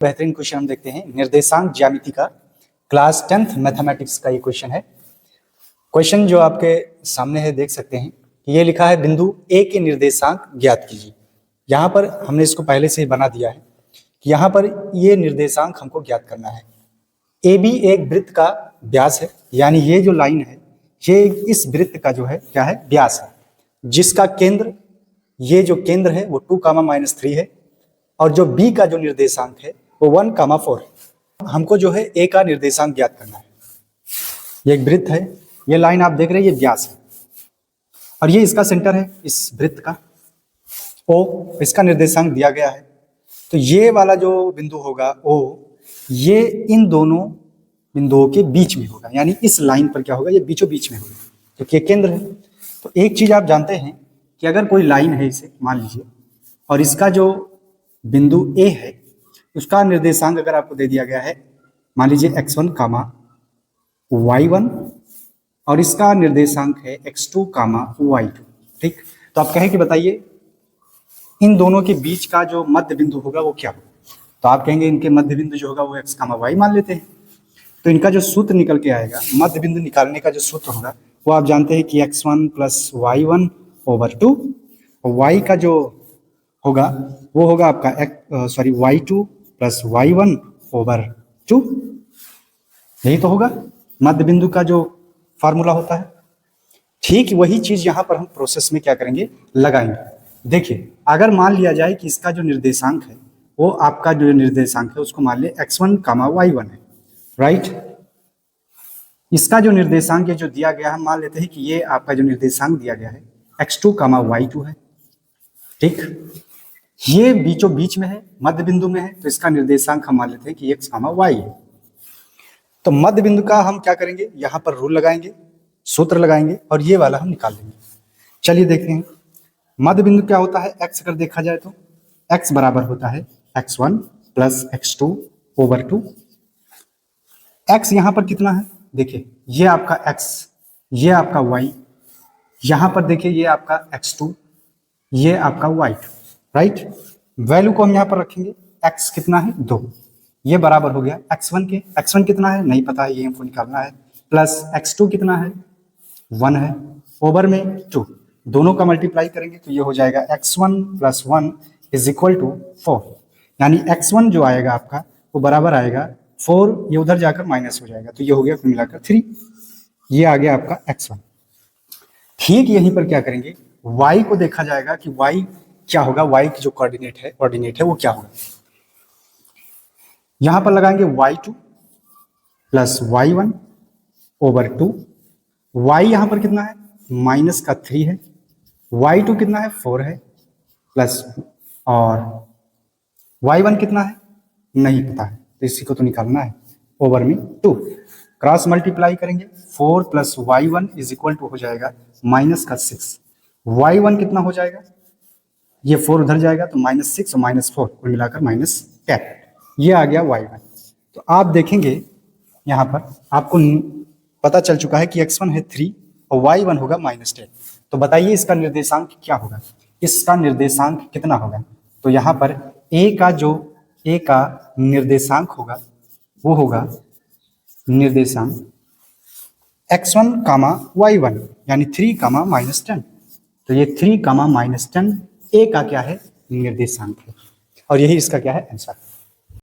बेहतरीन क्वेश्चन हम देखते हैं निर्देशांक ज्यामिति का क्लास 10th मैथमेटिक्स का ये क्वेश्चन है। क्वेश्चन जो आपके सामने है देख सकते हैं कि ये लिखा है बिंदु ए के निर्देशांक ज्ञात कीजिए। यहाँ पर हमने इसको पहले से ही बना दिया है कि यहाँ पर ये निर्देशांक हमको ज्ञात करना है। ए बी एक वृत्त का व्यास है, यानी ये जो लाइन है ये इस वृत्त का जो है क्या है, व्यास है, जिसका केंद्र ये जो केंद्र है वो 2, -3 है और जो बी का जो निर्देशांक है वो 1, 4 है। हमको जो है ए का निर्देशांक ज्ञात करना है। ये एक वृत्त है, ये लाइन आप देख रहे हैं ये व्यास है और ये इसका सेंटर है इस वृत्त का ओ, इसका निर्देशांक दिया गया है। तो ये वाला जो बिंदु होगा ओ, ये इन दोनों बिंदुओं के बीच में होगा, यानी इस लाइन पर क्या होगा, ये बीचों बीच में होगा क्योंकि ये केंद्र है। तो एक चीज आप जानते हैं कि अगर कोई लाइन है इसे मान लीजिए और इसका जो बिंदु ए है उसका निर्देशांक अगर आपको दे दिया गया है मान लीजिए x1, y1 और इसका निर्देशांक है x2, y2, ठीक। तो आप कहें कि बताइए इन दोनों के बीच का जो मध्य बिंदु होगा वो क्या होगा। तो आप कहेंगे इनके मध्य बिंदु जो होगा वो x, y मान लेते हैं। तो इनका जो सूत्र निकल के आएगा, मध्य बिंदु निकालने का जो सूत्र होगा वो आप जानते हैं कि x1 + y1/2 और y का जो होगा वो होगा आपका y2 + y1/2। यही तो होगा मध्य बिंदु का जो फार्मूला होता है। ठीक वही चीज यहाँ पर हम प्रोसेस में क्या करेंगे, लगाएंगे। देखिए अगर मान लिया जाए कि इसका जो निर्देशांक है वो आपका जो निर्देशांक है उसको मान ले x1, y1 है, राइट। इसका जो निर्देशांक है जो दिया गया है मान लेते हैं कि ये आपका जो निर्देशांक दिया गया है x2, y2 है, ठीक। ये बीचों बीच में है, मध्य बिंदु में है, तो इसका निर्देशांक हम मान लेते हैं कि x, y है। तो मध्य बिंदु का हम क्या करेंगे, यहाँ पर रूल लगाएंगे, सूत्र लगाएंगे और ये वाला हम निकाल लेंगे। चलिए देखते हैं मध्य बिंदु क्या होता है। x अगर देखा जाए तो x बराबर होता है x1 + x2/2। x यहाँ पर कितना है, देखिए ये आपका x, ये आपका y, यहाँ पर देखिए ये आपका x2, ये आपका y2, राइट। वैल्यू को हम यहाँ पर रखेंगे, x कितना है 2, ये बराबर हो गया x1 के। x1 कितना है नहीं पता है, ये हमको निकालना है, प्लस x2 कितना है 1 है, ओवर में 2, दोनों का मल्टीप्लाई करेंगे तो ये हो जाएगा x1 + 1 = 4, यानी x1 जो आएगा आपका वो बराबर आएगा 4, ये उधर जाकर माइनस हो जाएगा तो ये हो गया कुल मिलाकर 3, ये आ गया आपका x1। ठीक यहीं पर क्या करेंगे, y को देखा जाएगा कि y क्या होगा, y की जो कोऑर्डिनेट है वो क्या होगा। यहां पर लगाएंगे y2 + y1/2। y यहां पर कितना है -3 है, y2 कितना है 4 है, प्लस और y1 कितना है नहीं पता है तो इसी को तो निकालना है, ओवर में 2, क्रॉस मल्टीप्लाई करेंगे 4 + y1 = हो जाएगा -6। y1 कितना हो जाएगा, ये 4 उधर जाएगा तो -6 और -4 कुल मिलाकर -10, ये आ गया y1। तो आप देखेंगे यहाँ पर आपको पता चल चुका है कि x1 है 3 और y1 होगा -10। तो बताइए इसका निर्देशांक क्या होगा, इसका निर्देशांक कितना होगा। तो यहाँ पर a का निर्देशांक होगा वो होगा निर्देशांक x1, y1 यानी 3, -10। तो ये 3, -10 a का क्या है निर्देशांक है और यही इसका क्या है आंसर।